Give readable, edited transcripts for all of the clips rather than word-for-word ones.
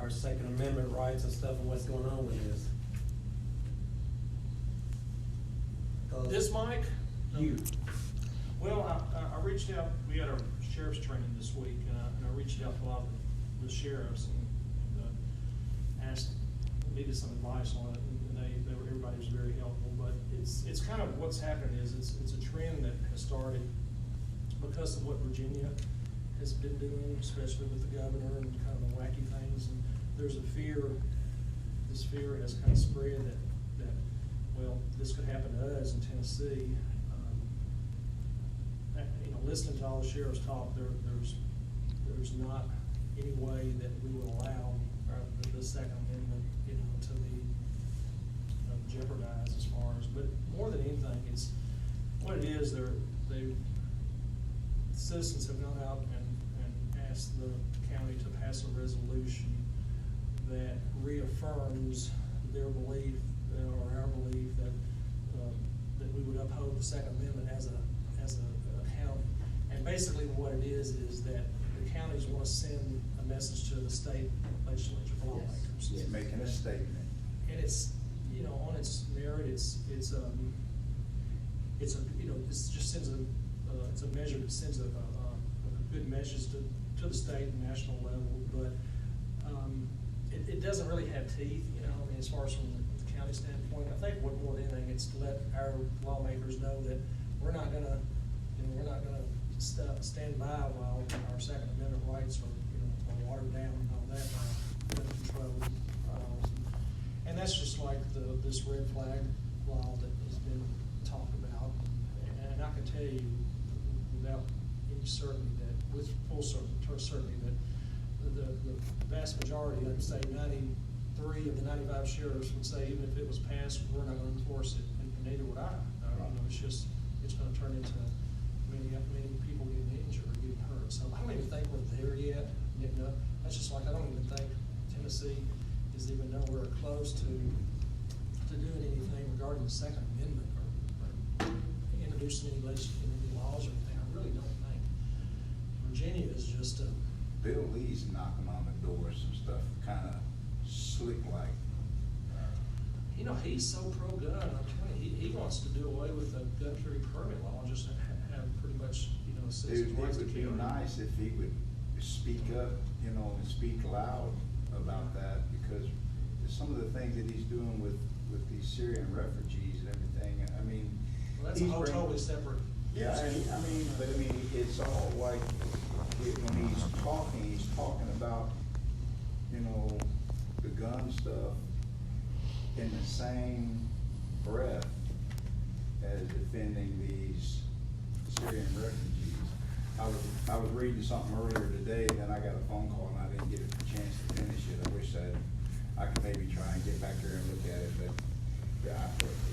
our Second Amendment rights and stuff and what's going on with this. This Mike? You. Well, I reached out, we had our sheriff's training this week, and I reached out to a lot of the sheriffs and asked, needed some advice on it, and everybody was very helpful. But it's kind of what's happening is it's a trend that has started because of what Virginia has been doing, especially with the governor and kind of the wacky things. And there's a fear, this fear has kind of spread that well, this could happen to us in Tennessee. Listening to all the sheriffs talk, there's not any way that we will allow the Second Amendment, to be jeopardized as far as. But more than anything, it's what it is. Citizens have gone out and asked the county to pass a resolution that reaffirms their belief or our belief that we would uphold the Second Amendment as a county. And basically what it is that the counties want to send a message to the state legislature lawmakers. Yeah, making a statement. And it's, on its merit, it just sends it's a measure that sends a good message to the state and national level, but it doesn't really have teeth, as far as from the county standpoint. I think more than anything, it's to let our lawmakers know that we're not gonna stand by while our Second Amendment rights are watered down and all that by gun control. And that's just like this red flag law that has been talked about. And I can tell you without any certainty with full certainty that the vast majority, I'd say 93 of the 95 sheriffs would say even if it was passed, we're not going to enforce it, and neither would I. It's going to turn into many people getting injured or getting hurt. So I don't even think we're there yet. That's just like I don't even think Tennessee is even nowhere close to doing anything regarding the Second Amendment or introducing any laws or anything. I really don't think. Virginia is just a. Bill Lee's knocking on the doors, some stuff kind of slick like. He's so pro-gun. I'm telling you, he wants to do away with the gun carry permit law and just have pretty much, citizens' rights to carry. It would be nice if he would speak up, and speak loud about that, because some of the things that he's doing with these Syrian refugees and everything, Well, that's a whole totally separate. Yeah, but it's all like, when he's talking about, the gun stuff in the same breath as defending these Syrian refugees. I was reading something earlier today, and then I got a phone call and I didn't get a chance to finish it. I wish I could maybe try and get back there and look at it, but yeah,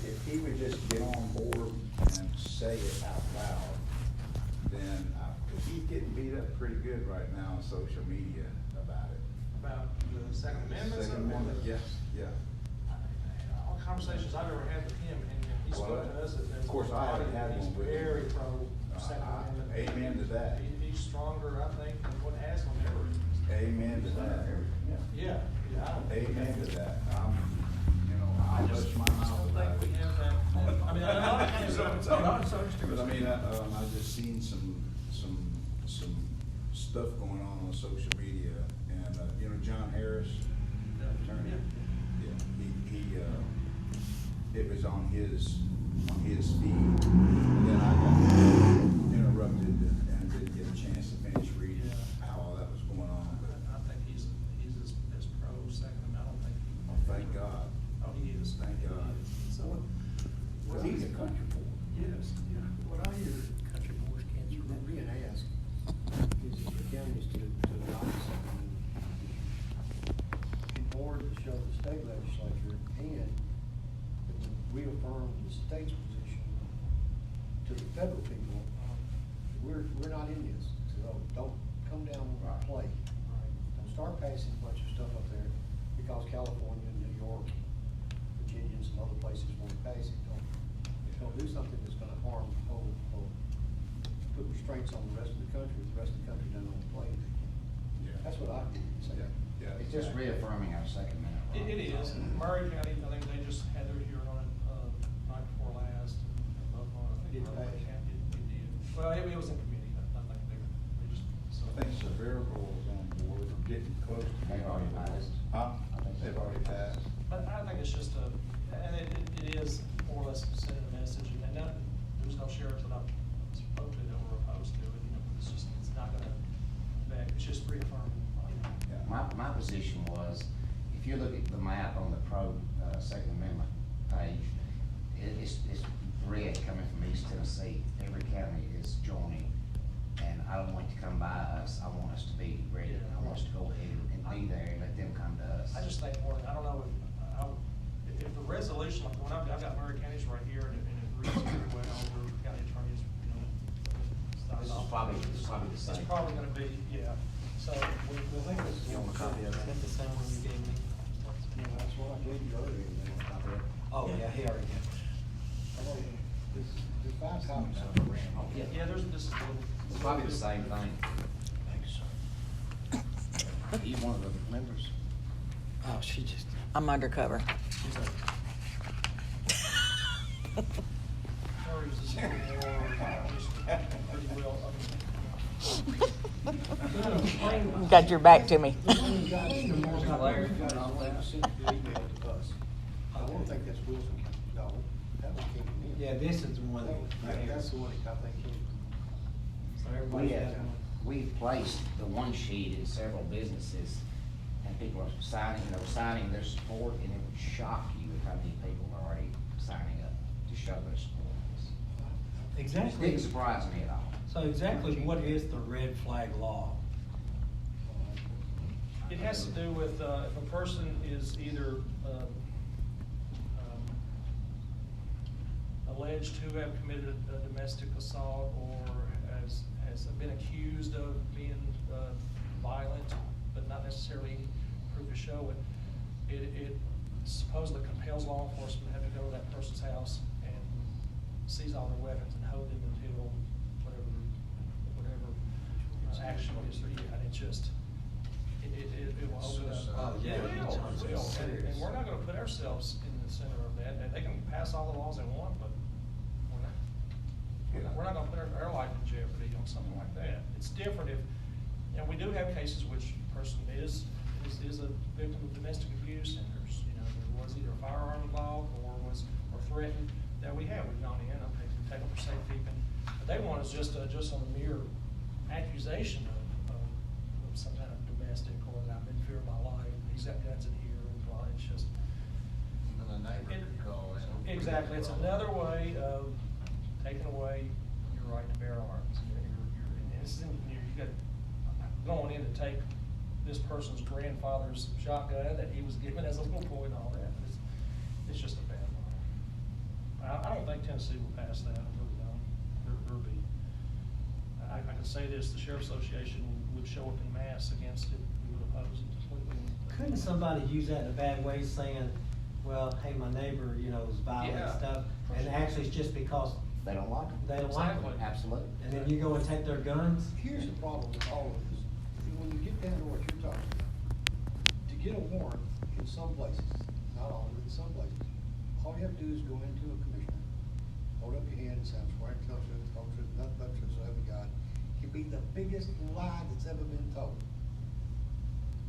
if he would just get on board and say it out loud, then because he's getting beat up pretty good right now on social media about it. About the Second Amendment? Second Amendment, yes, yeah. All conversations I've ever had with him, and he spoke to us. Of course, I haven't had one with him. Very pro Second Amendment. Amen to that. He's stronger, I think, than what Haslam ever is. Amen to that. Yeah. Amen to that. I push my mouth don't about think it. we have that. A lot of times, But I just seen some stuff going on social media, and John Harris, attorney, it was on his feed. And then I got interrupted and didn't get a chance to finish reading how all that was going on. I think he's as pro Second Amendment. I don't think. Oh, thank God. Oh, he is. Thank God. So, Well, he's a country boy. yes, yeah. What I hear country boys can't remember being asked is the counties to adopt something in order to show the state legislature and reaffirm the state's position to the federal people. We're not in this, so don't come down and play. Don't start passing a bunch of stuff up there because California, New York, Virginia, and some other places want to pass it. Don't do something that's gonna harm or put restraints on the rest of the country if the rest of the country doesn't want to play. Yeah. That's what I would say. Yeah. Yeah. It's just reaffirming our Second Amendment It rights. is. Murray County, I think they just had their hearing on it, night before last, and voted on it. I think Did it Murray pass? County did. Well, it was in committee, I think they just, so. I think Sevierville is on board, or getting close to. They've already passed. Huh? They've already passed. But I think it's just and it is more or less sending a message, and there's no sheriffs that I've spoke to that were opposed to it, it's not gonna affect, it's just reaffirming. Yeah. My position was, if you look at the map on the Second Amendment page, it's red coming from East Tennessee. Every county is joining, and I don't want it to come by us. I want us to be ready. I want us to go ahead and be there and let them come to us. I just think more, I don't know if the resolution, like when I've got Murray counties right here, and it reads very well, where county attorneys, This is probably the It's same. probably gonna be, yeah, so. I think this is. You want a copy of that? Is that the same one you gave me? Yeah, that's what I gave you earlier. Oh, yeah, he already got it. There's 5 copies of it around. Oh, yeah. Yeah, there's this. It's probably the same thing. Thanks, sir. Are you one of the members? Oh, she just. I'm undercover. Murray's is a little more, pretty well, Got your back to me. I don't think that's Wilson County, no, that one came from him. Yeah, this is the one right here. That's the one I think came So everybody has one. We've placed the one sheet in several businesses, and people are signing their support, and it would shock you how many people are already signing up to show their support. It Exactly. didn't surprise me at all. So exactly what is the red flag law? It has to do with, if a person is either, alleged to have committed a domestic assault or has been accused of being, violent, but not necessarily proof to show it. It supposedly compels law enforcement to have to go to that person's house and seize all their weapons and hold them until whatever action is, and it just, it will open up. Oh, yeah. It will. And we're not gonna put ourselves in the center of that, and they can pass all the laws they want, but we're not gonna put our life in jeopardy on something like that. It's different if, we do have cases which a person is a victim of domestic abuse, and there's, there was either a firearm involved or threatened, that we've gone in, okay, we take them for safekeeping. But they want is just a mere accusation of some kind of domestic, or that I'm in fear of my life, he's got guns in here, and blah, it's just. And the neighbor could call in. Exactly, it's another way of taking away your right to bear arms. You got going in to take this person's grandfather's shotgun that he was given as a little boy and all that. It's just a bad law. I don't think Tennessee will pass that, I really don't. There'll be, I can say this, the Sheriff's Association would show up in mass against it, we would oppose it completely. Couldn't somebody use that in a bad way, saying, well, hey, my neighbor, is violent and Yeah. stuff, and actually it's just because They don't like them. they don't like Exactly. them? Absolutely. And then you go and take their guns? Here's the problem with all of this. When you get down to what you're talking about, to get a warrant in some places, not all, but in some places, all you have to do is go into a commissioner, hold up your hand and say, I'm swearing to tell you, nothing but truth, so help me God. It could be the biggest lie that's ever been told.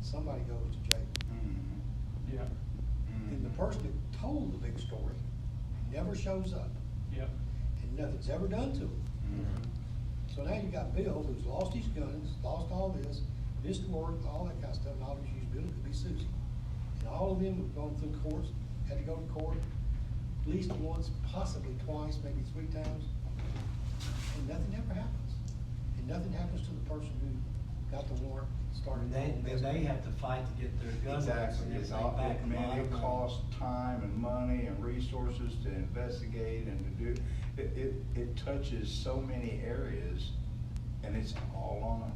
Somebody goes to jail. Mm-hmm. Yeah, And the person that told the big story never shows up, yeah. and nothing's ever done to him. Mm-hmm. So now you got Bill, who's lost his guns, lost all this, missed work, all that kind of stuff, and all this used Bill, it could be Susie. And all of them have gone through courts, had to go to court, at least once, possibly twice, maybe 3 times, and nothing ever happens. And nothing happens to the person who got the warrant, started. And they have to fight to get their guns Exactly, and it's everything all, back. man, it costs time and money and resources to investigate and to do, it touches so many areas, and it's all on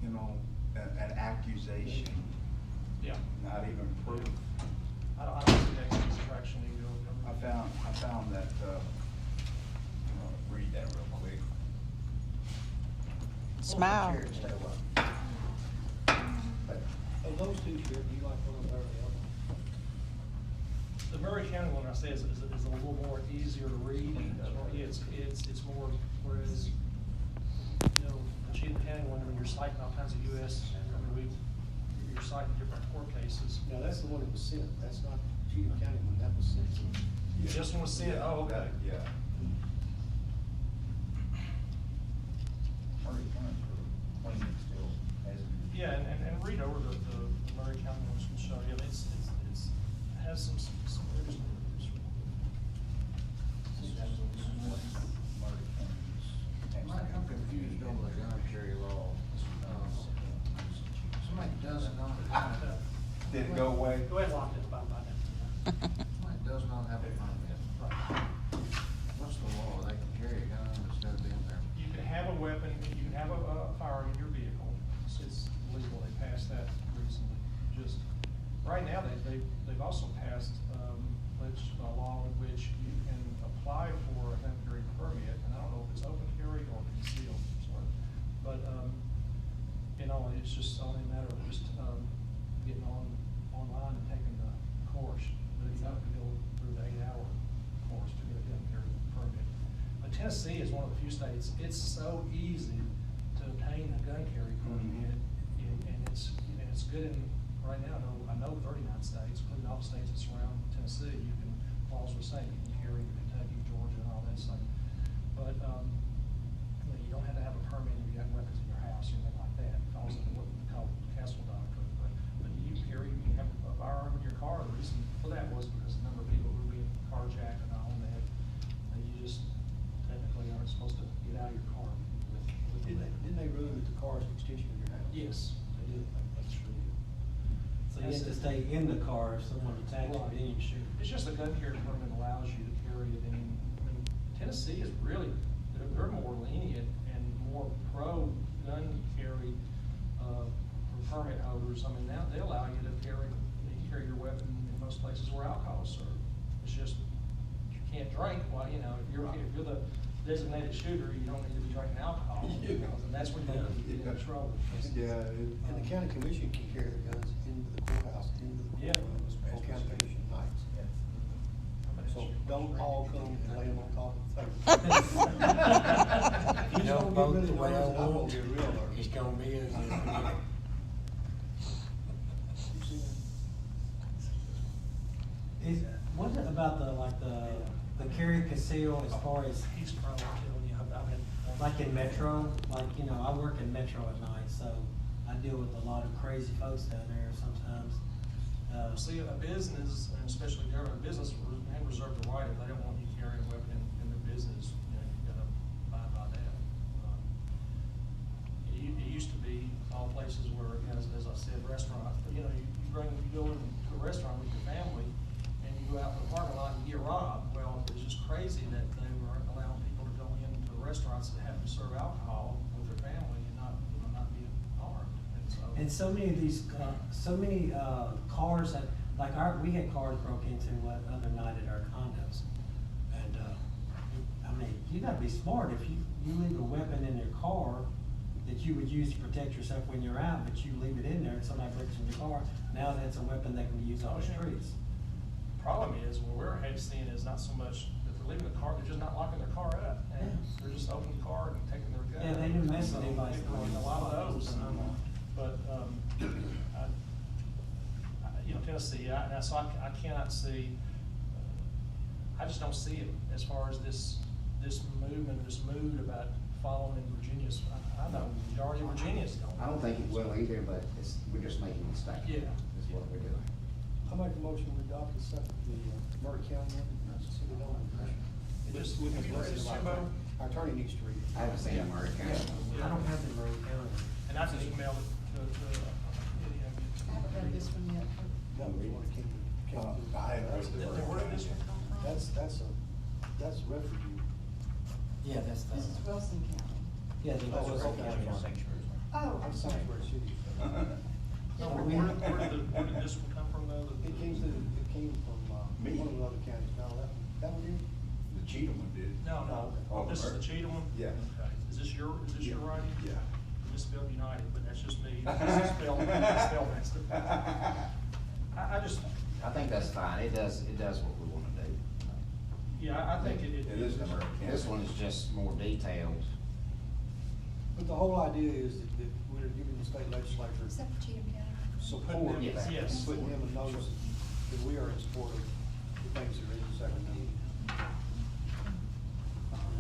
an accusation, Yeah. not even proof. I don't think that's traction either. I found that, read that real quick. Smile. Chair, stay away. But And Of those two, Sheriff, do you like one better than the other? The Murray County one, I say, is a little more easier to read. It's more, whereas, you know, the Cheatham County one, I mean, you're citing all kinds of US, I mean, you're citing different court cases. No, that's the one that was sent, that's not Cheatham County one, that was sent. This one was sent, oh, okay. Yeah. Murray County for cleaning still has. Yeah, and read over the Murray County ones will show you, it's, has some there's- I'm confused over the gun carry law. Somebody does not, Did it go away? Go ahead and lock it by now. somebody does not have a permit. Right. What's the law? They can carry a gun, it's gotta be in there. You can have a weapon, you can have a firearm in your vehicle, it's legal, they passed that recently. Just, right now, they've also passed, a law in which you can apply for a gun carry permit, and I don't know if it's open carry or concealed, sorry. But, you know, it's just only a matter of just, getting online and taking the course. But you have to go through the 8-hour course to get a gun carry permit. But Tennessee is one of the few states, it's so easy to obtain a gun carry permit, and it's, you know, it's good in, right now, I know 39 states, including all the states that surround Tennessee, you can, laws will say you can carry in Kentucky, Georgia, and all that stuff. But, you know, you don't have to have a permit if you have weapons in your house or anything like that, it falls under what we call the Castle Doctrine. But you have a firearm in your car, the reason for that was because the number of people who were being carjacked and all, and you just technically aren't supposed to get out of your car with Didn't they rule that the car is an extension of your house? Yes, they did. That's true. So you have to stay in the car if someone attacks you, then you can shoot. It's just the gun carry permit allows you to carry it in, I mean, Tennessee is really, they're more lenient and more pro gun carry, for permit holders. I mean, now they allow you to carry your weapon in most places where alcohol is served. It's just, you can't drink, well, you know, if you're the designated shooter, you don't need to be drinking alcohol. Yeah. And that's when you get in trouble. Yeah. And the county commission can carry the guns into the courthouse, into the Yeah. courtrooms, on county commission nights. So don't all come and lay them on top of the table. You He's don't gonna get vote really the way I nervous, and I'm want gonna get real nervous. it's gonna be as it is. You see that? Is, what is it about the carry conceal as far as, He's probably killing you. I've had. like in Metro, like, you know, I work in Metro at night, so I deal with a lot of crazy folks down there sometimes. See, a business, and especially government business, may reserve the right, if they don't want you carrying a weapon in their business, you know, you've gotta abide by that. It used to be all places where, as I said, restaurants, but you know, you go into a restaurant with your family, and you go out in the parking lot and you get robbed. Well, it was just crazy that they were allowing people to go into restaurants that have to serve alcohol with their family and not, you know, not be armed, and so. And so many of these, cars that, like we had cars broke into the other night at our condos. And, I mean, you gotta be smart if you leave a weapon in your car that you would use to protect yourself when you're out, but you leave it in there and somebody breaks in your car, now that's a weapon that can be used on the streets. Problem is, what we're seeing is not so much that they're leaving the car, they're just not locking their car up. And Yeah. they're just opening the car and taking their gun. Yeah, they do mess with anybody's car. A lot of those, but, you know, Tennessee, I cannot see, I just don't see it as far as this movement, this mood about following Virginia's. I know the majority of Virginians don't. I don't think it will either, but we're just making a mistake. Yeah. Is what we're doing. I make a motion to adopt the Murray County one, city development commission. Just, have you read this, Jimbo? Our attorney needs to read it. I haven't seen a Murray County. I don't have the Murray County. And I just emailed it to. I haven't read this one yet. No, we want to keep it. I haven't read the Where did this one come from? That's refugee. Yeah, that's the. This is Wilson County. Yeah, the Oh, Wilson okay. County one. Oh, I'm I'm sorry, sorry. city. No, where did this one come from, though? It came from, Me. one of the other counties. No, that one did? The Cheatham one did. No, Oh, this is the Cheatham one? Yeah. Okay. Is this your writing? Yeah. just spelled United, but that's just me. It's spelled messed up. I just, I think that's fine, it does what we wanna do. yeah, I think it. It is an American. This one is just more detailed. But the whole idea is that we're giving the state legislature Except for Cheatham County. support, Yes. Yes. putting him in notice that we are in support of the things that are in the second amendment.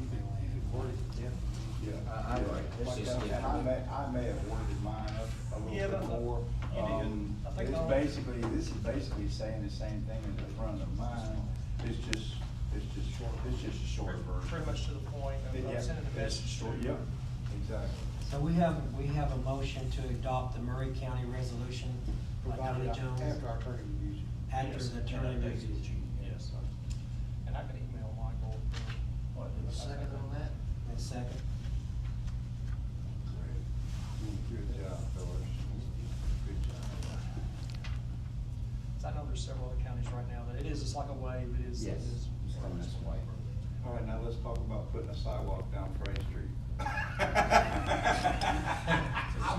You can word it differently. Yeah. I agree. It's Like just that. different. I may have worded mine up a Yeah, little bit but more. you did. I think This I'll- is basically saying the same thing in the front of mine, it's just a short version. Pretty much to the point of Yeah, sending a it's message to. short, Yep, exactly. So we have a motion to adopt the Murray County resolution by Tommy Provided Jones. after our attorney reviews it. After Yes, the and attorney that reviews it. Yes. And I can email Michael. Second on that? And second, Good job, Phyllis. Good job. I know there's several other counties right now that it is, it's like a wave, it is. Yes, it's coming this way. All right, now let's talk about putting a sidewalk down Frey Street. I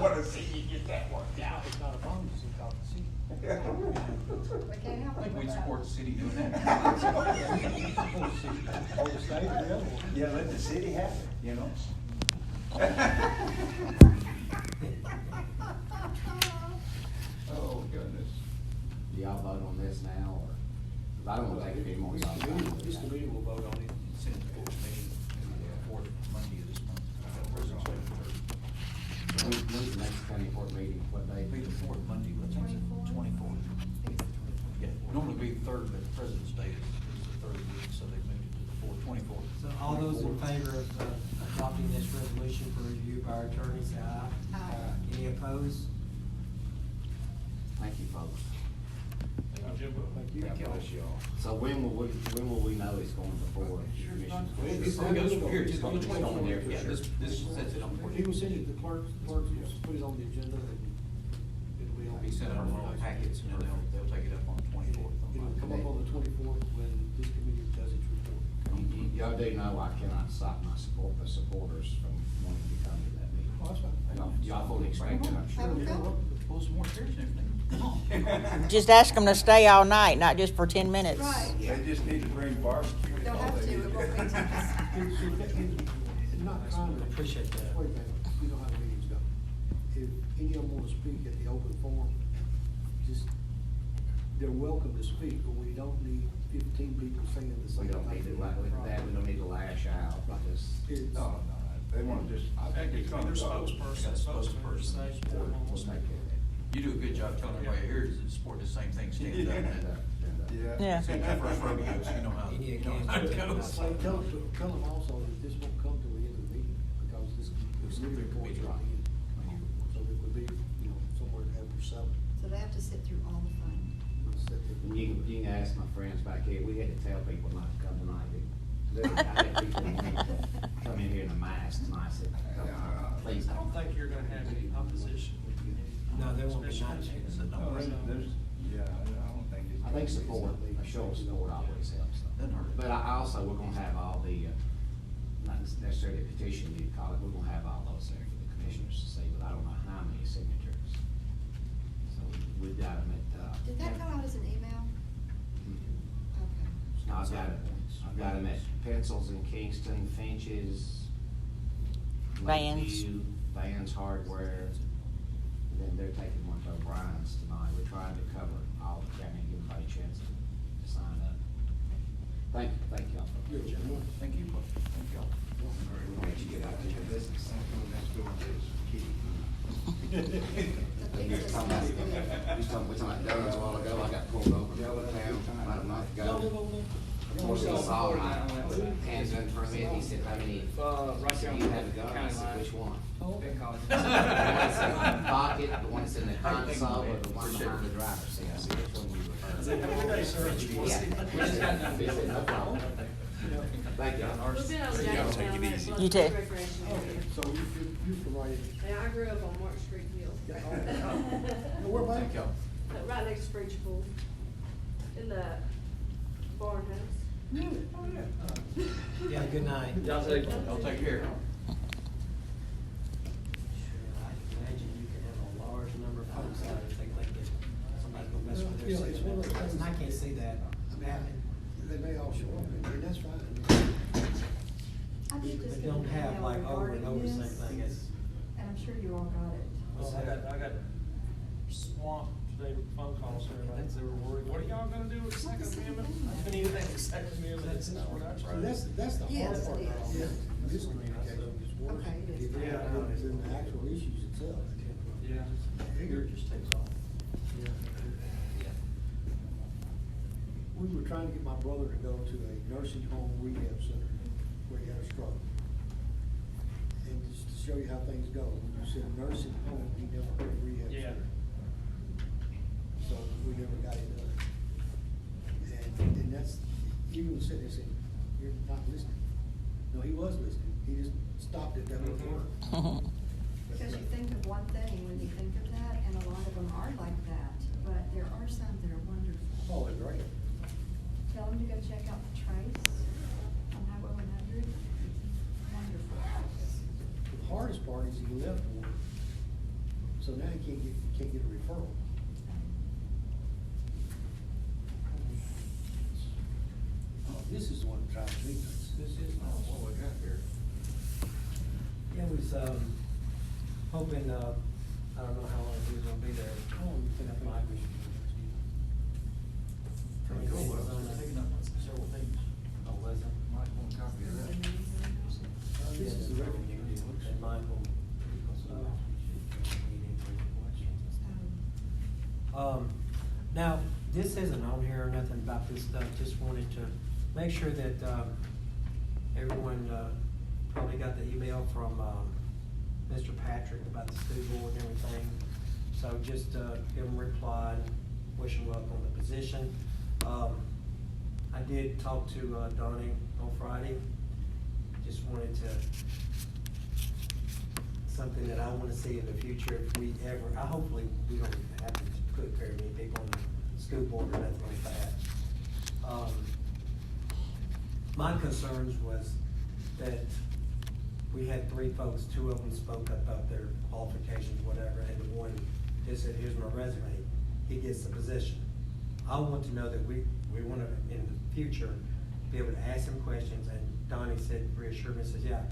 wanna see you get that worked out. It's not a bonus, it's called the city. We can't help I it. think we'd but, support the city doing that. Or the state or the other one. Yeah, let the city have it, you know? Oh, goodness. Do y'all vote on this now, or, 'cause I don't wanna take any more This time. committee will vote on it. Send it to board meeting, fourth Monday of this month. Where's it going? When's the next county court meeting, what day? Be the fourth Monday, what time is it? 24th. Yeah, normally be the third, but President's Day is the third week, so they moved it to the fourth, 24th. so all those in favor of adopting this resolution for review by our attorney, say aye. Aye. Any opposed? Thank you, folks. Thank you, Jim. Thank you. God bless y'all. So when will we know it's going before the commission? It goes from here, it's on the It's going there, 24th. Yeah, this sets it on the He will 14th. send it, the clerk will put it on the agenda and it'll be on. He sent out all the packets, and then they'll take it up on the 24th. It'll come up on the 24th when this committee does its report. Y'all do know I cannot stop the supporters from wanting to come to that meeting. Oh, that's fine. Y'all fully expect that, I'm sure. Okay. Pull some more chairs and everything. Come on. Just ask them to stay all night, not just for 10 minutes. Right. They just need to bring barbecue. They'll have to, it won't be too. It's not trying to. Appreciate that. Wait a minute, you know how the meetings go. If any of them want to speak at the open forum, just, they're welcome to speak, but we don't need 15 people saying the We same thing. don't need to, with that, we don't need to lash out, because It's- No, they wanna just, I think it's gonna Their go. spokesperson, Spokesperson. say, we'll take care of You do a good job telling everybody here to support the same thing, stand up. it. Yeah. Yeah. See, that first rodeo, so you know how, You need a you know how it game. goes. Like, tell them also that this won't come till the end of the meeting, because this committee reports are at the end. So it would be, you know, somewhere after 7. So they have to sit through all the fun. We'll set the- You can ask my friends back here, we had to tell people not to come tonight. I had people wanting to come in here in a mask tonight, I said, please I don't don't. think you're gonna have any opposition. No, there won't be none. No, there's, yeah, I don't think it's. I think support, a show of support always helps though. Doesn't hurt. But I also, we're gonna have all the, not necessarily a petition, you call it, we're gonna have all those there for the commissioners to see, but I don't know how many signatures. So we've got them at, Did that come out as an email? Okay. No, I've got them at Pencils in Kingston, Finch's, Vans. Lakeview, Vans Hardware, and then they're taking one to O'Brien's tonight. We're trying to cover all the county, give everybody a chance to sign up. Thank y'all. Good job. Thank you, folks. Thank y'all. We'll let you get out to your business. You was talking about donuts a while ago, I got pulled over downtown about a month ago. I told him, saw my hands in for a minute, he said, how many, Right so down you the have a gun, I county said, line. which one? Big college. The one that's in my pocket, the one that's in the console, or the one behind the driver's seat, I said, which one do you prefer? Have a good day, sir. Yeah. He said, no problem. Thank you. We've been over down take it easy. You too. Recreation area. So you provided. And I grew up on Mark Street Hill. Where about? Thank y'all. Right next to Preacher Pool, in the barn house. Really? Oh, yeah. Yeah, good night. Y'all take. Y'all take care. And I can't see that I mean, happening. they may all show up, and that's fine. I did just They get an don't have email like over and over the regarding same thing this, as, and I'm sure you all got it. what's Well, that? I got swamped today with phone calls from everybody, they were worried, what are y'all gonna do with the Second Amendment? I couldn't even think of the Second Amendment, that's not what I So tried. that's the hard Yes, part it about all is. this. Miscommunication is worse. Okay, it is. Than the actual issues itself. Yeah. It just takes off. We were trying to get my brother to go to a nursing home rehab center where he had a stroke. And just to show you how things go, when you said nursing home, he never heard of rehab Yeah. center. So we never got it done. And that's, he was sitting there saying, you're not listening. No, he was listening, he just stopped at that little word. Because you think of one thing when you think of that, and a lot of them are like that, but there are some that are wonderful. Oh, they're great. Tell them to go check out the Trace on Highway 100. Wonderful. The hardest part is he left work, so now he can't get a referral. Oh, this is the one that drives me nuts. This is not what we got here. Yeah, we was, hoping, I don't know how long he was gonna be there. How long you think that might be? Pretty cool, but it's taking up several things. Oh, was it? Might want a copy of that. This is the revenue. And Michael. Now, this isn't on here or nothing about this stuff, just wanted to make sure that, everyone, probably got the email from, Mr. Patrick about the school board and everything. So just, give him a reply, wish him luck on the position. I did talk to, Donnie on Friday, just wanted to, something that I wanna see in the future if we ever, hopefully we don't have to put very many people on the school board or nothing like that. My concerns was that we had three folks, two of them spoke about their qualifications, whatever, and the one just said, here's my resume, he gets the position. I want to know that we wanna, in the future, be able to ask them questions, and Donnie said, reassured me, says, yeah,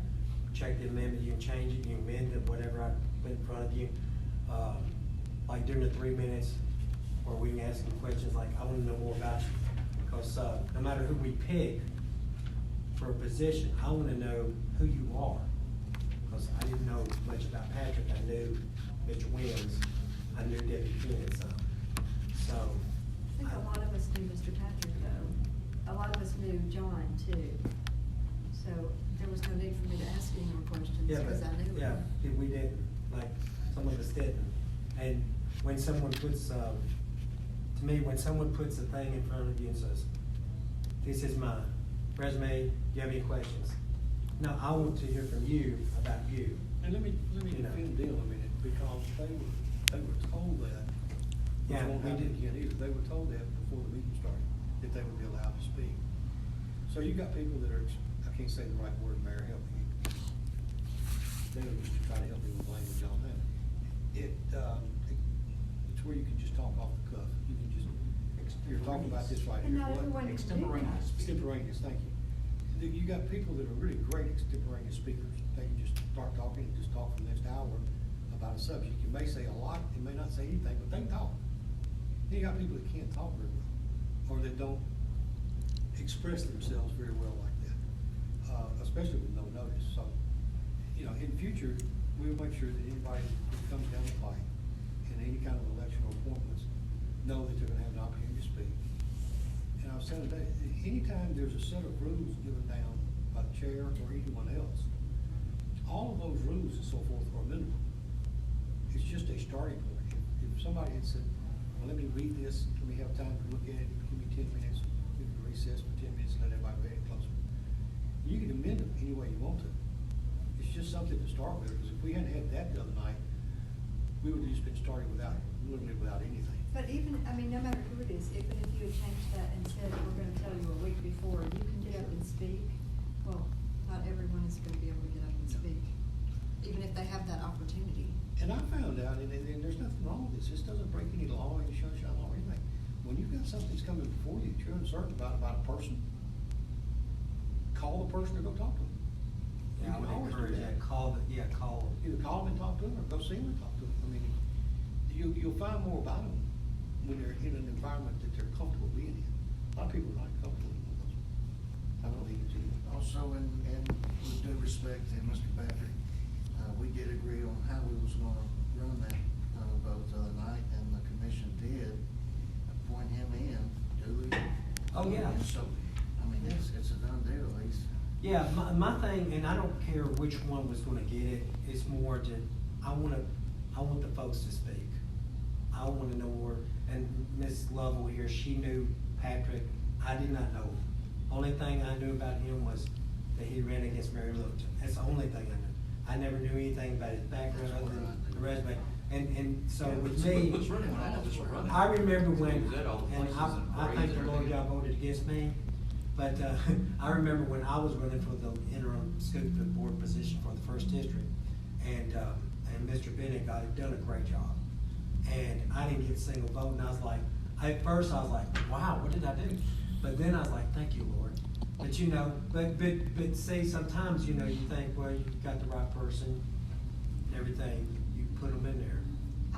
check the amendment, you can change it, you can amend it, whatever I put in front of you. Like during the 3 minutes, where we can ask them questions like, I wanna know more about you. Because, no matter who we pick for a position, I wanna know who you are. Because I didn't know much about Patrick, I knew Mr. Williams, I knew Debbie Keenan some. So. I think a lot of us knew Mr. Patrick though. A lot of us knew John too. So there was no need for me to ask any more questions Yeah, because but, I knew yeah, him. we didn't, like, some of us didn't. And when someone puts, to me, when someone puts a thing in front of you and says, this is my resume, do you have any questions? No, I want to hear from you about you. And let me You know. defend them a minute, because they were told that. Which Yeah, won't we happen did. again either. They were told that before the meeting started, that they would be allowed to speak. So you got people that are, I can't say the right word, Mayor, help me. They were just trying to help me with language on that. It's where you can just talk off the cuff. You can just, you're talking about this right And here. not What? everyone can do Extemporaneous. that. Extemporaneous, thank you. You got people that are really great extemporaneous speakers. They can just start talking and just talk for the next hour about a subject. You may say a lot, you may not say anything, but they can talk. Then you got people that can't talk very well, or that don't express themselves very well like that, especially with no notice. So, you know, in the future, we'll make sure that anybody that comes down the pike in any kind of election or appointments know that they're gonna have an opportunity to speak. And I was saying today, anytime there's a set of rules given down by the chair or anyone else, all of those rules and so forth are minimum. It's just a starting point. If somebody had said, well, let me read this, let me have time to look at it, give me 10 minutes, we can recess for 10 minutes, let everybody read it closer. You can amend them any way you want to. It's just something to start with, because if we hadn't had that the other night, we would have just been starting literally without anything. But even, I mean, no matter who it is, even if you had changed that and said, we're gonna tell you a week before, you can get up and speak, well, not everyone is gonna be able to get up and speak, even if they have that opportunity. And I found out, and there's nothing wrong with this, this doesn't break any law, any sunshine law, or anything. When you've got something's coming before you, that you're uncertain about a person, call the person or go talk to them. You Yeah, I can would always do encourage that, call. Either call them and talk to them, or go see them and talk to them. I mean, you'll find more about them when they're in an environment that they're comfortable being in. A lot of people are not comfortable in those. I don't think it's either. Also, and with due respect to Mr. Patrick, we did agree on how we was gonna run that, vote the other night, and the commission did appoint him in duly. Oh, yeah. And so, I mean, it's a done deal, at least. Yeah, my thing, and I don't care which one was gonna get it, it's more to, I want the folks to speak. I wanna know more, and Ms. Lovell here, she knew Patrick, I did not know. Only thing I knew about him was that he ran against Mary Littleton, that's the only thing I knew. I never knew anything about his background That's other what I than knew. the resume, and so Yeah, with it me. was running when all of us were running. I remember when, He was at all the and places I and thank parades the and Lord everything. y'all voted against me, but, I remember when I was running for the interim school board position for the first district, and Mr. Bennett done a great job. And I didn't get a single vote, and I was like, at first I was like, wow, what did I do? But then I was like, thank you, Lord. But you know, but see, sometimes, you know, you think, well, you got the right person, everything, you put them in there.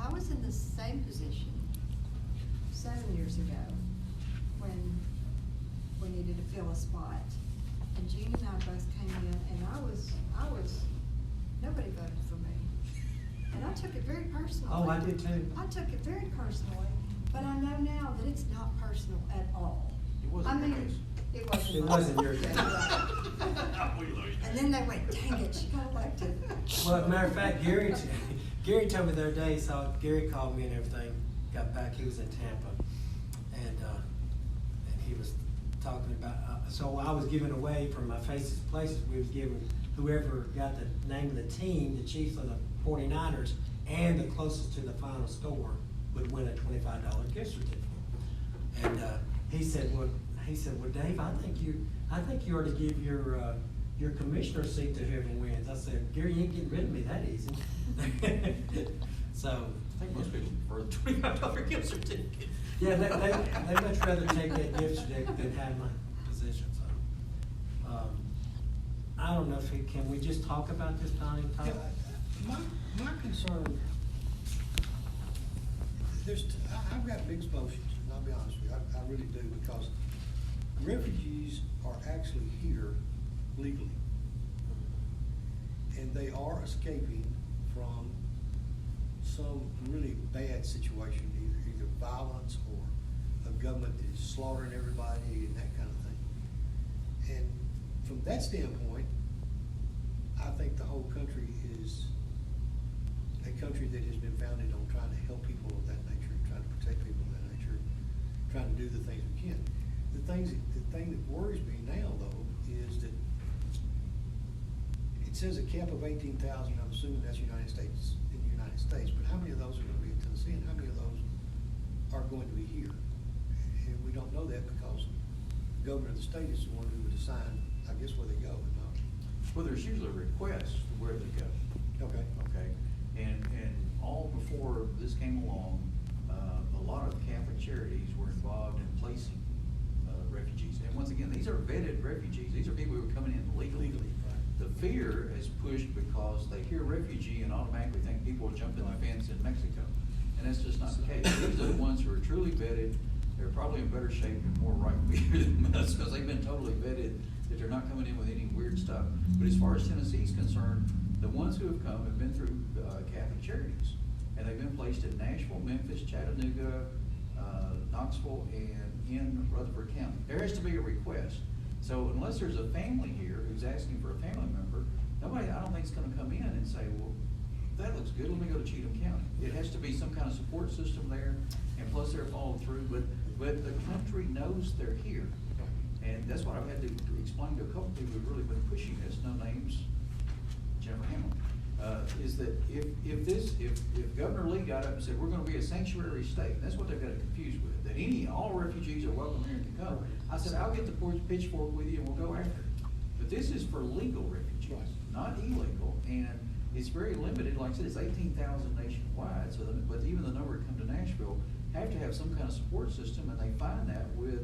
I was in the same position 7 years ago when we needed to fill a spot. And Jeannie and I both came in, and I was, nobody voted for me. And I took it very personally. Oh, I did too. I took it very personally, but I know now that it's not personal at all. It wasn't I your mean, case. it wasn't. It mine. wasn't your case. Yeah, right. And then they went, dang it, she got elected. Well, matter of fact, Gary told me the other day, so Gary called me and everything, got back, he was in Tampa, and he was talking about, so I was giving away from my Faces Places, we was giving whoever got the name of the team, the Chiefs of the 49ers, and the closest to the final score would win a $25 gift certificate. And he said, well, Dave, I think you ought to give your commissioner seat to whoever wins. I said, Gary, you ain't getting rid of me that easy. So. I think most people prefer the $25 gift certificate. Yeah, they much rather take that gift certificate than have my position, so. I don't know if can we just talk about this, Donnie, Todd? Yeah, my concern, I've got mixed emotions, and I'll be honest with you, I really do, because refugees are actually here legally. And they are escaping from some really bad situation, either violence or a government that is slaughtering everybody and that kind of thing. And from that standpoint, I think the whole country is a country that has been founded on trying to help people of that nature, trying to protect people of that nature, trying to do the things we can. The thing that worries me now, though, is that it says a cap of 18,000, I'm assuming that's United States, in the United States, but how many of those are gonna be in Tennessee, and how many of those are going to be here? And we don't know that because the governor of the state is the one who would assign, I guess, where they go and not. Well, there's usually a request where they go. Okay. Okay, and all before this came along, a lot of Catholic charities were involved in placing refugees. And once again, these are vetted refugees. These are people who are coming in legally. The fear is pushed because they hear refugee and automatically think people are jumping the fence in Mexico. And that's just not the case. These are the ones who are truly vetted. They're probably in better shape and more right here than us because they've been totally vetted that they're not coming in with any weird stuff. But as far as Tennessee's concerned, the ones who have come have been through Catholic charities. And they've been placed in Nashville, Memphis, Chattanooga, Knoxville, and in Rutherford County. There has to be a request. So unless there's a family here who's asking for a family member, nobody, I don't think, is gonna come in and say, well, that looks good, let me go to Cheatham County. It has to be some kind of support system there, and plus they're followed through, but the country knows they're here. And that's what I've had to explain to a couple people who've really been pushing this, no names, Jennifer Hamlin, is that if Governor Lee got up and said, we're gonna be a sanctuary state, that's what they've got it confused with, that all refugees are welcome here and can come. I said, I'll get the pitchfork with you and we'll go after it. But this is for legal refugees, not illegal, and it's very limited. Like I said, it's 18,000 nationwide, so but even the number that come to Nashville have to have some kind of support system, and they find that with,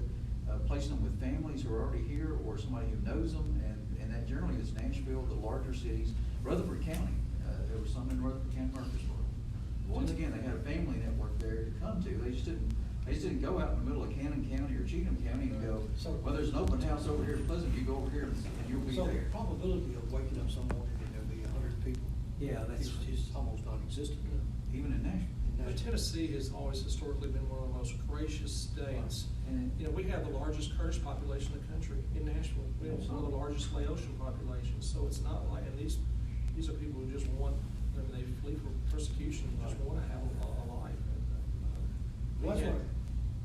placing them with families who are already here, or somebody who knows them, and that generally is Nashville, the larger cities, Rutherford County, there was some in Rutherford County, Murfreesboro. Once again, they had a family network there to come to, they just didn't go out in the middle of Cannon County or Cheatham County and go, well, there's an open house over here in Pleasant, you go over here and you'll be So the there. probability of waking up some morning and there'll be 100 people Yeah, that's. is almost non-existent. Even in Nashville. But Tennessee has always historically been one of the most gracious states. And- You know, we have the largest Kurdish population in the country, in Nashville. We have one of the largest Laotian populations, so it's not like, and these are people who just want, I mean, they flee from persecution, and just want to have a life. Well, that's Yeah. right.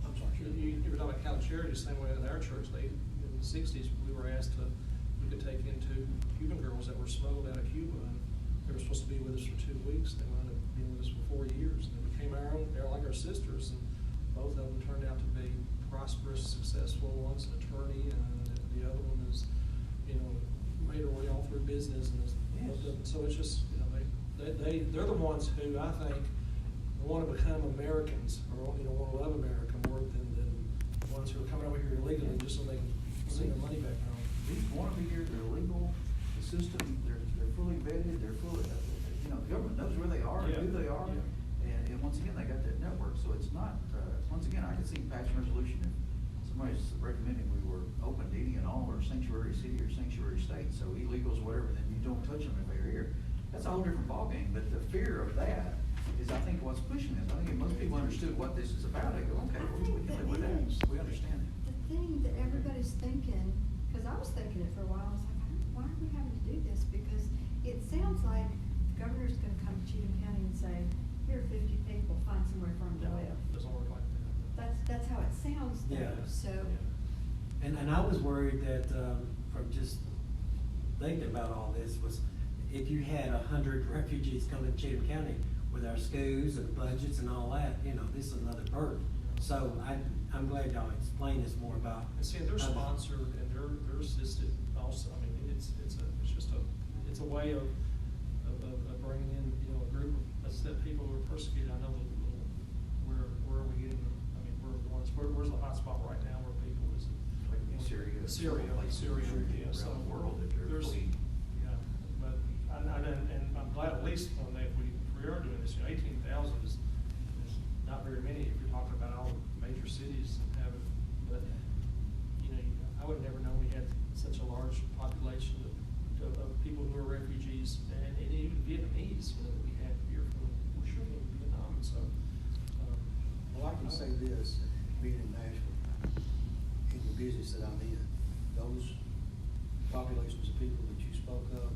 I'm sorry. You were talking about Catholic Charities, same way with our church, in the sixties, we were asked we could take in 2 Cuban girls that were smuggled out of Cuba, and they were supposed to be with us for 2 weeks, they wound up being with us for 4 years, and they became our own, they're like our sisters, and both of them turned out to be prosperous, successful. One's an attorney, and the other one is, you know, made her way all through business, and so it's just, you know, they're the ones who I think want to become Americans, or, you know, want to love America more than the ones who are coming over here illegally just so they can send their money back home. These want to be here, they're legal, the system, they're fully vetted, they're fully, you know, the government knows where they are and who they are. Yeah. And once again, they got that network, so it's not, once again, I can see passing resolution if somebody's recommending we were open to any and all, or sanctuary city or sanctuary state, so illegals, whatever, then you don't touch them if they're here. That's a whole different ballgame, but the fear of that is, I think, what's pushing this. I think if most people understood what this is about, they go, okay, well, we can live with that, we understand it. The thing that everybody's thinking, because I was thinking it for a while, I was like, why are we having to do this? Because it sounds like the governor's gonna come to Cheatham County and say, here are 50 people, find somewhere for them to No, live. it doesn't work like that. That's how it sounds though, Yeah. so. And I was worried that, from just thinking about all this, was if you had 100 refugees coming to Cheatham County with our schools and budgets and all that, you know, this is another burden. So I'm glad y'all explained this more about. And see, they're other- sponsored and they're assisted also. I mean, it's a way of bringing in, you know, a group of people who are persecuted. I know where are we getting them? I mean, where's the hot spot right now where people is? Like in Syria. Syria, yeah, so. Around the world that they're there's- fleeing. Yeah, but, and I'm glad at least when if we are doing this, you know, 18,000 is not very many if you're talking about all the major cities and having, but, you know, I would never know we had such a large population of people who are refugees and even Vietnamese, you know, that we have here from Vietnam, so. Well, I can say this, being in Nashville, in the business that I'm in, those populations of people that you spoke of,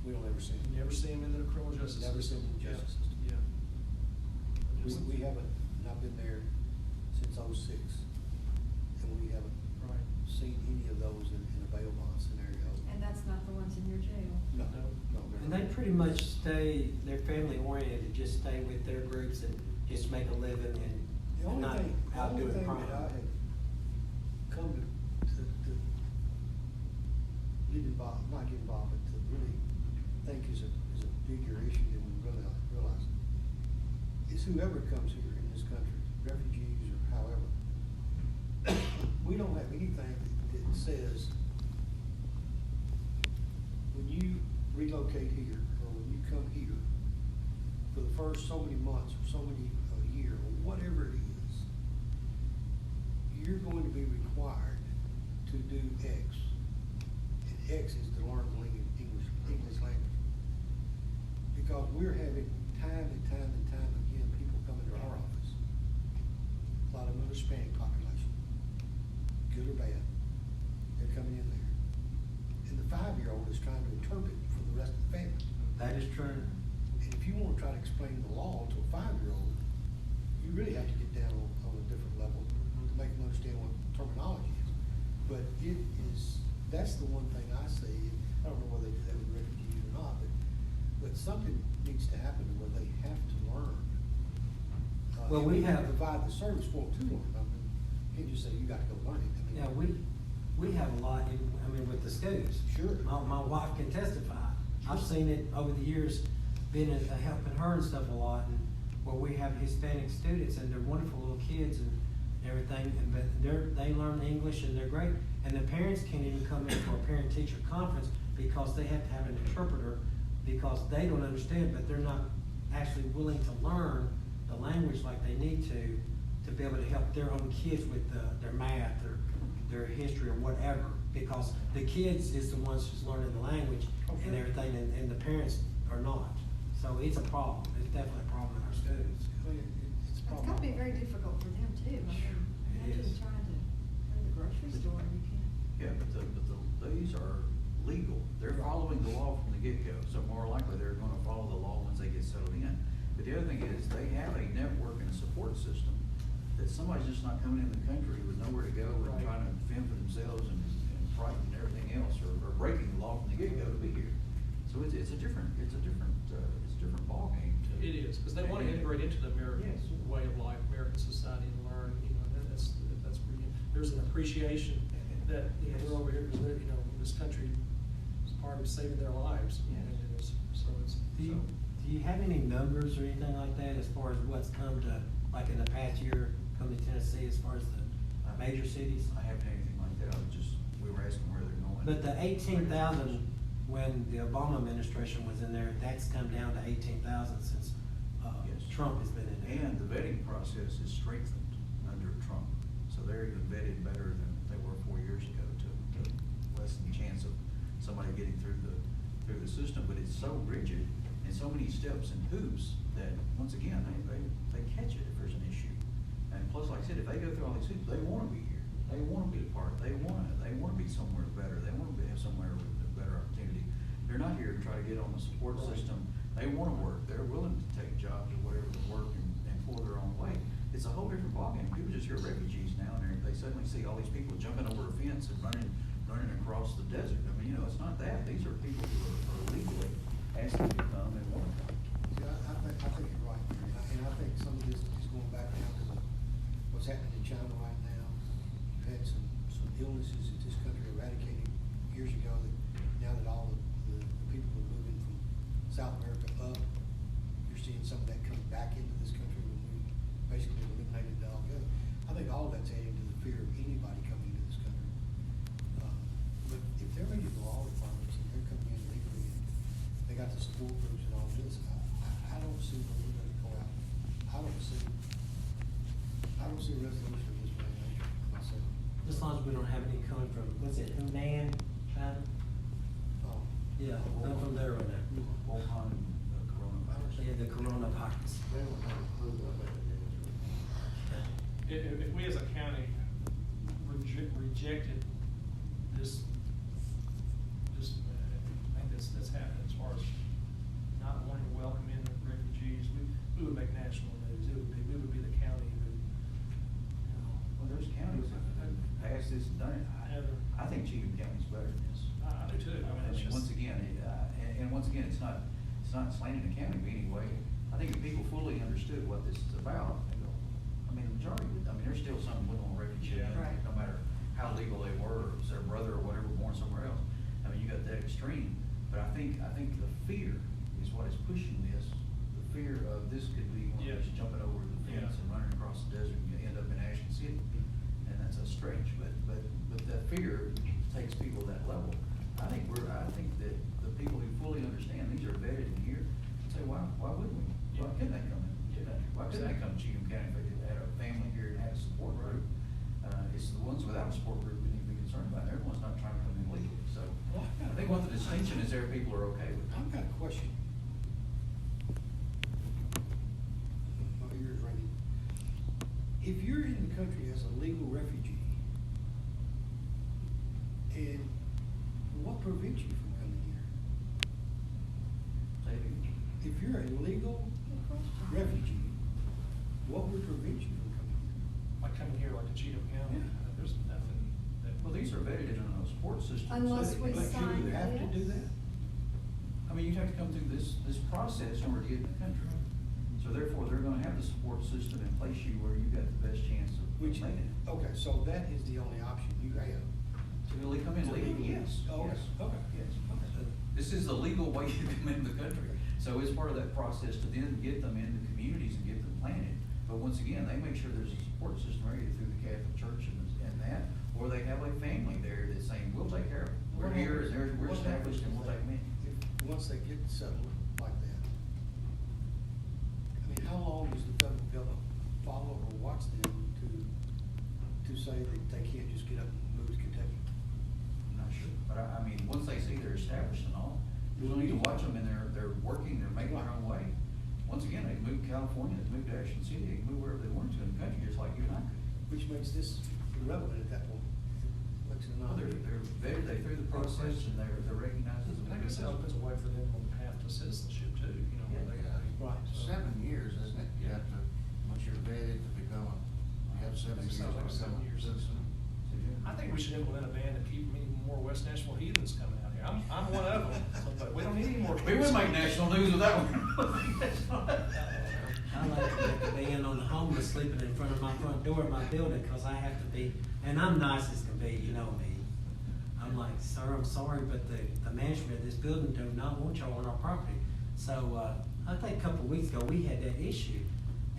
we don't ever see them. You never see them in the criminal justice Never see system. them in the Yeah, justice system. Yeah. We haven't, and I've been there since '06, and we haven't Right. seen any of those in a bail bond scenario. And that's not the ones in your jail. No, No. no. they're And not. they pretty much stay, they're family oriented, just stay with their groups and just make a living The and only not thing, the out only doing thing crime. that I have come to get involved, not get involved, but to really think is a bigger issue than we really realize, is whoever comes here in this country, refugees or however, we don't have anything that says when you relocate here, or when you come here, for the first so many months, or so many, a year, or whatever it is, you're going to be required to do X. And X is to learn English language. Because we're having time and time and time again, people come into our office. A lot of them are Hispanic population, good or bad, they're coming in there. And the 5-year-old is trying to interpret for the rest of the family. That is true. And if you want to try to explain the law to a 5-year-old, you really have to get down on a different level to make them understand what terminology is. But it is, that's the one thing I see, I don't know whether they do that with refugees or not, but something needs to happen where they have to learn. Well, and we have- provide the service for them to learn. I mean, you can't just say, you got to go learn it. I mean, Yeah, we have a lot, with the schools. Sure. My wife can testify. I've seen it over the years, been helping her and stuff a lot, and where we have Hispanic students, and they're wonderful little kids and everything, and but they learn English and they're great. And the parents can't even come in for a parent-teacher conference because they have to have an interpreter, because they don't understand, but they're not actually willing to learn the language like they need to be able to help their own kids with their math or their history or whatever, because the kids is the ones who's learning the language and everything, and the parents are not. So it's a problem, it's definitely a problem in our schools. It's It's gotta be very difficult for them too. I mean, It imagine is. trying to go to the grocery store and you can't. Yeah, but these are legal. They're following the law from the get-go, so more likely they're gonna follow the law once they get settled in. But the other thing is, they have a network and a support system that somebody's just not coming in the country with nowhere to go and Right. trying to fend for themselves and frighten and everything else, or breaking the law from the get-go to be here. So it's a different ballgame. It is, because they want to integrate into the American Yes. way of life, American society, and learn, you know, and that's pretty, there's an appreciation that, you know, they're over here, because they're, you know, this country is part of saving their lives. Yes. And it is, so it's. Do you have any numbers or anything like that as far as what's come to, like in the past year, come to Tennessee as far as the major cities? I haven't had anything like that, we were asking where they're going. But the 18,000, when the Obama administration was in there, that's come down to 18,000 since Yes. Trump has been in there. And the vetting process is strengthened under Trump, so they're even vetted better than they were 4 years ago to lessen the chance of somebody getting through the system. But it's so rigid and so many steps and hoops that, once again, they catch it if there's an issue. And plus, like I said, if they go through all these hoops, they wanna be here, they wanna be a part, they wanna be somewhere better, they wanna have somewhere with a better opportunity. They're not here to try to get on the support Right. system. They wanna work, they're willing to take jobs or whatever to work and pull their own weight. It's a whole different ballgame. People just hear refugees now, and they suddenly see all these people jumping over a fence and running across the desert. I mean, you know, it's not that. These are people who are legally asking to come and want to come. See, I think you're right, Mary, and I think some of this is going back down to what's happening in China right now. You've had some illnesses that this country eradicated years ago, that now that all the people are moving from South America up, you're seeing some of that coming back into this country when we basically eliminated it altogether. I think all of that's adding to the fear of anybody coming into this country. But if they're meeting the law requirements and they're coming in legally, and they got the support groups and all this, I don't see where we're gonna go out. I don't see a resolution of this very nature myself. As long as we don't have any coming from, what's it, Hunan, China? Um, Yeah, none from there right now. Wuhan, coronavirus. Yeah, the coronavirus. They don't have a clue what that is. If we as a county rejected this, I think that's happened as far as not wanting to welcome in the refugees, we would make national news. We would be the county who, you know. Well, there's counties that have passed this and done it. I think Cheatham County's better than this. I do too. I mean, it's just. Once again, it's not slanting the county in any way. I think if people fully understood what this is about, they go, I mean, the majority would, there's still some who don't refugee, Yeah. Right. no matter how legal they were, or was their brother or whatever born somewhere else. I mean, you got that extreme, but I think the fear is what is pushing this. The fear of this could be one Yeah. of these jumping over the fence Yeah. and running across the desert and you end up in Ashland City. And that's a stretch, but that fear takes people to that level. I think that the people who fully understand, these are vetted in here, say, why wouldn't we? Why couldn't they come in? Why couldn't they come to Cheatham County if they had a family here and had a support group? It's the ones without a support group we need to be concerned about. Everyone's not trying to come in legally, so I think what the distinction is there, people are okay with. I've got a question. My ears ringing. If you're in the country as a legal refugee, and what prevents you from coming here? Say it again. If you're a legal Good question. refugee, what would prevent you from coming here? Like coming here, like to Cheatham County, Yeah. there's nothing that. Well, these are vetted in a support system. so Unless they- we but sign you have to do this. that. I mean, you have to come through this process in order to get in the country. So therefore, they're gonna have the support system and place you where you got the best chance of Which, making it. okay, so that is the only option you have. To really come in legally, yes. Oh, Yes. okay. Yes. This is the legal way to come into the country. So it's part of that process to then get them into communities and get them planted. But once again, they make sure there's a support system area through the Catholic Church and that, or they have a family there that's saying, we'll take care of them. We're here, and we're established, and we'll take them in. Once they get settled like that, I mean, how long does the federal government follow or watch them to say that they can't just get up and move to Kentucky? I'm not sure, but I mean, once they see they're established and all, you don't need to watch them and they're working, they're making their own way. Once again, they can move to California, they can move to Ashland City, they can move wherever they want to in the country, just like you and I could. Which makes this irrelevant at that point. Makes it Well, not. they're vetted, they through the process and they're recognized as a. And I guess it opens a way for them on the path to citizenship too, you know, where they. Right. 7 years, isn't it? You have to, once you're vetted to become you have 7 years to Sounds like become 7 years. a citizen. I think we should implement a ban to keep many more West Nashville heathens coming out here. I'm one of them, but we don't need any more. We would make national news with that one. I like to make a ban on the homeless sleeping in front of my front door of my building, cause I have to be, and I'm nice as can be, you know me. I'm like, sir, I'm sorry, but the management of this building do not want y'all on our property. So, I think a couple of weeks ago, we had that issue,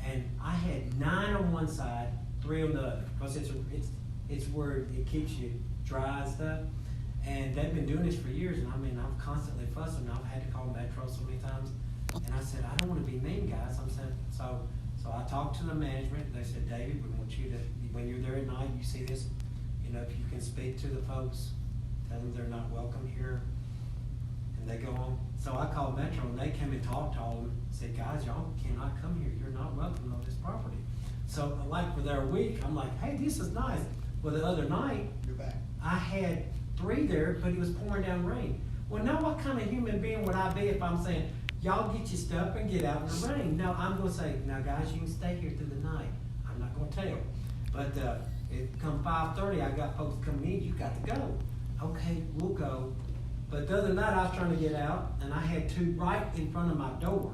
and I had 9 on one side, 3 on the other, cause it's where it keeps you dry and stuff. And they've been doing this for years, and I mean, I'm constantly fussing, I've had to call Metro so many times. And I said, I don't wanna be mean, guys, I'm saying, so I talked to the management, and they said, David, we want you to, when you're there at night, you see this, you know, if you can speak to the folks, tell them they're not welcome here, and they go on. So I called Metro, and they came and talked to all of them, said, guys, y'all cannot come here, you're not welcome on this property. So, like, for their week, I'm like, hey, this is nice. Well, the other night, You're back. I had 3 there, but it was pouring down rain. Well, now what kind of human being would I be if I'm saying, y'all get your stuff and get out in the rain? No, I'm gonna say, now guys, you can stay here through the night. I'm not gonna tell. But, it come 5:30, I got folks coming in, you got to go. Okay, we'll go. But the other night I was trying to get out and I had 2 right in front of my door.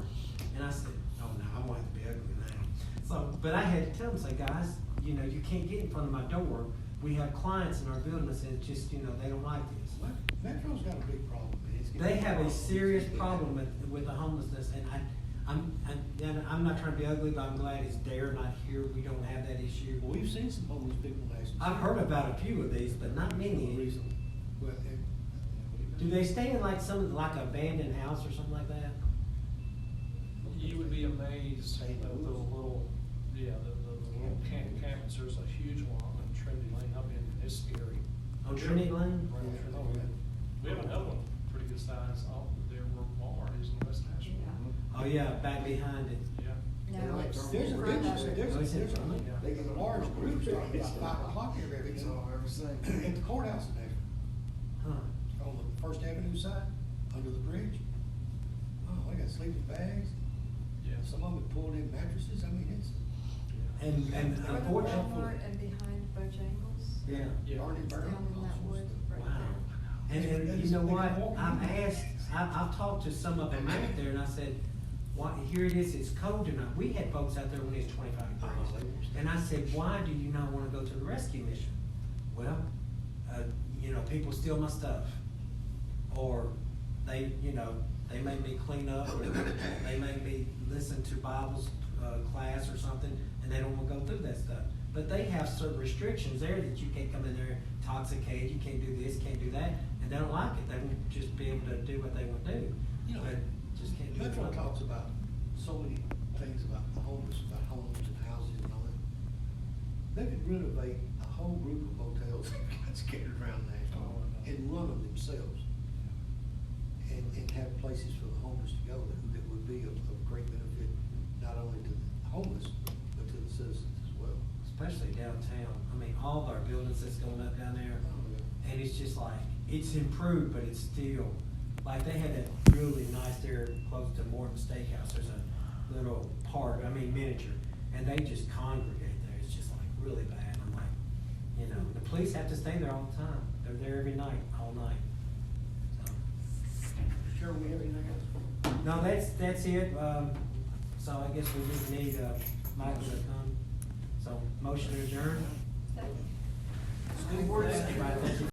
And I said, oh no, I'm gonna have to be ugly now. So, but I had to tell them, say, guys, you know, you can't get in front of my door. We have clients in our building that said, just, you know, they don't like this. Metro's got a big problem, man. It's getting- They have a serious problem with the homelessness, and I'm not trying to be ugly, but I'm glad it's there, not here. We don't have that issue. Well, we've seen some homeless people in Ashland. I've heard about a few of these, but not many. Recently. Well, Do they stay in like some, like an abandoned house or something like that? You would be amazed at the little, the little campus, there's a huge one on Trinity Lane, I mean, it's scary. On Trinity Lane? Right on Trinity Lane. We have another one, pretty good size, off there where Walmart is in West Nashville. Oh, yeah, back behind it. Yeah. No, it's There's a, right there's over. a, there's Oh, a, is it? there's a, they get a large group starting about 5 o'clock every It's day. all everything. At the courthouse in there, Huh. on the First Avenue side, under the bridge. Oh, they got sleeping bags. Yeah. Some of them have pulled in mattresses, I mean, it's. And Where the unfortunately. Walmart and behind Bojangles. Yeah. Yeah. Burning, It's burning, down in all that sorts wood of stuff. right Wow. there. And you know what, I've talked to some of them out there and I said, why, here it is, it's cold tonight. We had folks out there when it's 25 degrees. And I said, why do you not wanna go to the rescue mission? Well, you know, people steal my stuff. Or they, you know, they make me clean up, or they make me listen to Bible's class or something, and they don't wanna go through that stuff. But they have certain restrictions there that you can't come in there intoxicated, you can't do this, can't do that, and they don't like it. They won't just be able to do what they want to do. You know, But just can't do it. Metro talks about so many things about the homeless, about homes and houses and all that. They could renovate a whole group of motels that got scattered around Nashville and run them themselves. And have places for the homeless to go that would be of great benefit, not only to the homeless, but to the citizens as well. Especially downtown. I mean, all of our buildings that's going up down there, and it's just like, it's improved, but it's still, like, they had that really nice there close to Morton Steakhouse. There's a little park, I mean miniature, and they just congregate there. It's just like really bad. I'm like, you know, the police have to stay there all the time. They're there every night, all night. So. Sure, we have anything else? No, that's it. So I guess we just need, Michael to come. So motion to adjourn. Second. School board. Right, thank you.